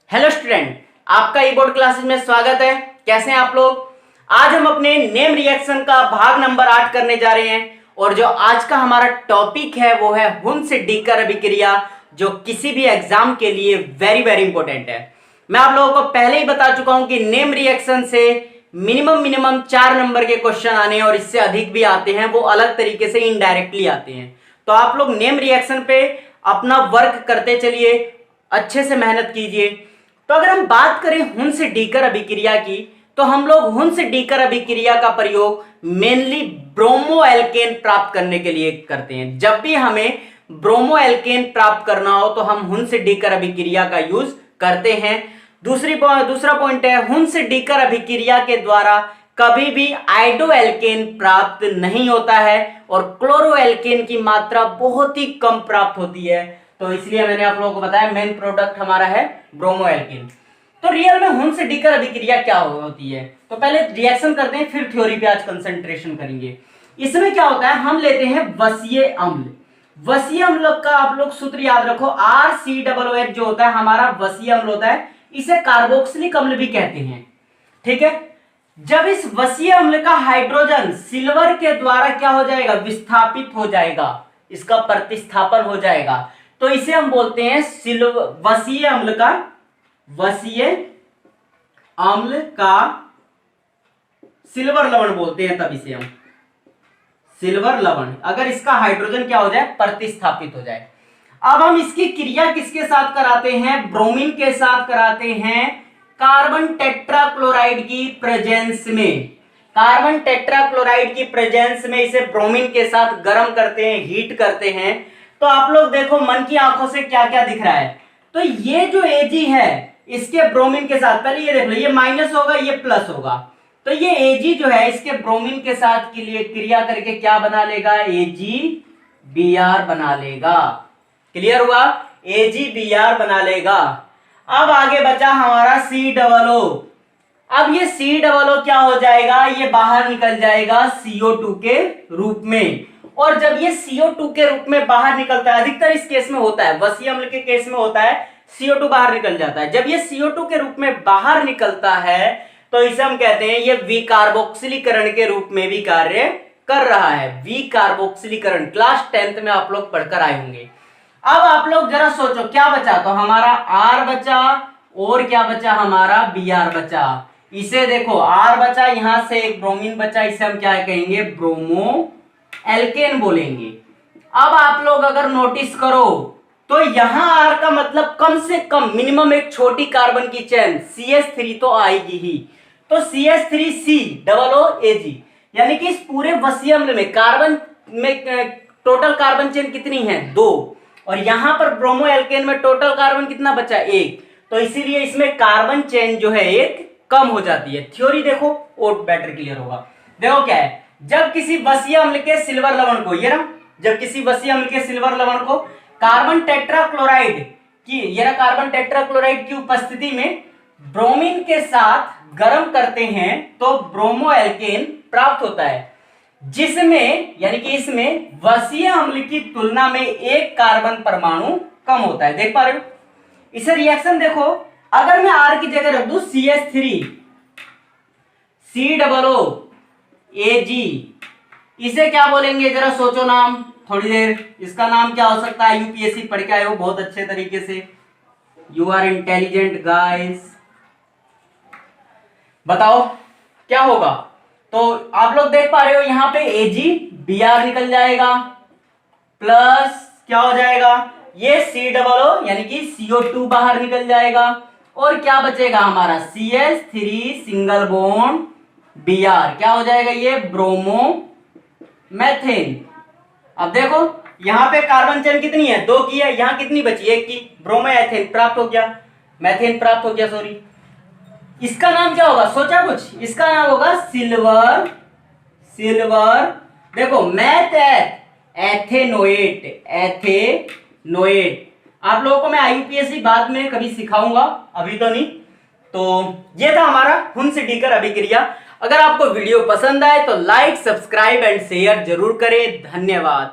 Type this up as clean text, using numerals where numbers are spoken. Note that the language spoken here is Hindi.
हेलो स्टूडेंट, आपका ई बोर्ड क्लासेस में स्वागत है। कैसे हैं आप लोग? आज हम अपने नेम रिएक्शन का भाग नंबर 8 करने जा रहे हैं और जो आज का हमारा टॉपिक है वो है हुन से डीकर अभिक्रिया, जो किसी भी एग्जाम के लिए वेरी वेरी इंपॉर्टेंट है। मैं आप लोगों को पहले ही बता चुका हूं कि नेम रिएक्शन से मिनिमम 4 नंबर के क्वेश्चन आने हैं और इससे अधिक भी आते हैं, वो अलग तरीके से इनडायरेक्टली आते हैं। तो आप लोग नेम रिएक्शन पे अपना वर्क करते चलिए, अच्छे से मेहनत कीजिए। तो अगर हम बात करें हुन से डीकर अभिक्रिया की, तो हम लोग हुन से डीकर अभिक्रिया का प्रयोग मेनली ब्रोमो एल्केन प्राप्त करने के लिए करते हैं। जब भी हमें ब्रोमो एल्केन प्राप्त करना हो तो हम हुन से डीकर अभिक्रिया का यूज करते हैं। दूसरा पॉइंट है, हुन से डीकर अभिक्रिया के द्वारा कभी भी आइडो एल्केन प्राप्त नहीं होता है और क्लोरो एल्केन की मात्रा बहुत ही कम प्राप्त होती है। तो इसलिए मैंने आप लोगों को बताया मेन प्रोडक्ट हमारा है ब्रोमो एल्केन। तो रियल में हुन से डीकर अभिक्रिया क्या होती है, तो पहले रिएक्शन करते हैं, फिर थ्योरी पे आज कंसंट्रेशन करेंगे। इसमें क्या होता है, हम लेते हैं वसीय अम्ल। वसीय अम्ल का आप लोग सूत्र याद रखो, RCOOH जो होता है हमारा वसीय अम्ल होता है, इसे कार्बोक्सिलिक अम्ल भी कहते हैं। ठीक है, जब इस वसीय अम्ल का हाइड्रोजन सिल्वर के द्वारा क्या हो जाएगा, विस्थापित हो जाएगा, इसका प्रतिस्थापन हो जाएगा, तो इसे हम बोलते हैं वसीय अम्ल का सिल्वर लवण बोलते हैं। तब इसे हम सिल्वर लवण, अगर इसका हाइड्रोजन क्या हो जाए, प्रतिस्थापित हो जाए। अब हम इसकी क्रिया किसके साथ कराते हैं, ब्रोमीन के साथ कराते हैं, कार्बन टेट्राक्लोराइड की प्रेजेंस में। कार्बन टेट्राक्लोराइड की प्रेजेंस में इसे ब्रोमीन के साथ गर्म करते हैं, हीट करते हैं। तो आप लोग देखो मन की आंखों से क्या क्या दिख रहा है। तो ये जो Ag है इसके ब्रोमीन के साथ, पहले ये देख लो, ये माइनस होगा, ये प्लस होगा। तो ये Ag जो है इसके ब्रोमीन के साथ के लिए क्रिया करके क्या बना लेगा, AgBr बना लेगा। क्लियर हुआ, AgBr बना लेगा। अब आगे बचा हमारा COO। अब ये COO क्या हो जाएगा, ये बाहर निकल जाएगा CO2 के रूप में। और जब ये CO2 के रूप में बाहर निकलता है, अधिकतर इस केस में होता है, वसीय अम्ल के केस में होता है, CO2 बाहर निकल जाता है। जब ये CO2 के रूप में बाहर निकलता है तो इसे हम कहते हैं ये विकार्बोक्सिलीकरण के रूप में भी कार्य कर रहा है। विकार्बोक्सिलीकरण क्लास 10th में आप लोग पढ़कर आए होंगे। अब आप लोग जरा सोचो क्या बचा, तो हमारा R बचा और क्या बचा, हमारा Br बचा। इसे देखो R बचा, यहां से एक ब्रोमीन बचा, इसे हम क्या कहेंगे, ब्रोमो एल्केन बोलेंगे। अब आप लोग अगर नोटिस करो तो यहां R का मतलब कम से कम मिनिमम एक छोटी कार्बन की चेन CH3 तो आएगी ही। तो CH3COOAG, यानी कि इस पूरे वसीय अम्ल में कार्बन में टोटल कार्बन चेन कितनी है, 2, और यहां पर ब्रोमो एल्केन में टोटल कार्बन कितना बचा, 1। तो इसीलिए इसमें कार्बन चेन जो है एक कम हो जाती है। थ्योरी देखो और बेटर क्लियर होगा। देखो क्या है, जब किसी वसीय अम्ल के सिल्वर लवण को, ये रहा, जब किसी वसीय अम्ल के सिल्वर लवण को कार्बन टेट्राक्लोराइड की, ये रहा, कार्बन टेट्राक्लोराइड की उपस्थिति में ब्रोमीन के साथ गर्म करते हैं तो ब्रोमो एल्केन प्राप्त होता है, जिसमें यानी कि इसमें वसीय अम्ल की तुलना में एक कार्बन परमाणु कम होता है। देख पा रहे हो, इसे रिएक्शन देखो, अगर मैं R की जगह रख दूं CH3COOAG, इसे क्या बोलेंगे, जरा सोचो नाम थोड़ी देर। इसका नाम क्या हो सकता है, UPSC पढ़ के आए हो बहुत अच्छे तरीके से, यू आर इंटेलिजेंट गाइस, बताओ क्या होगा। तो आप लोग देख पा रहे हो यहां पे AgBr निकल जाएगा, प्लस क्या हो जाएगा, ये COO यानी कि CO2 बाहर निकल जाएगा, और क्या बचेगा हमारा CH3 सिंगल बॉन्ड Br, क्या हो जाएगा, ये ब्रोमो मेथेन। अब देखो यहां पे कार्बन चेन कितनी है, 2 की है, यहां कितनी बची, 1 की, ब्रोमो एथेन प्राप्त हो गया, मेथेन प्राप्त हो गया, सॉरी। इसका नाम क्या होगा, सोचा कुछ, इसका नाम होगा सिल्वर देखो मैथ एथेनोएट। आप लोगों को मैं IUPAC बाद में कभी सिखाऊंगा, अभी तो नहीं। तो ये था हमारा हुन से डीकर अभिक्रिया। अगर आपको वीडियो पसंद आए तो लाइक, सब्सक्राइब एंड शेयर जरूर करें। धन्यवाद।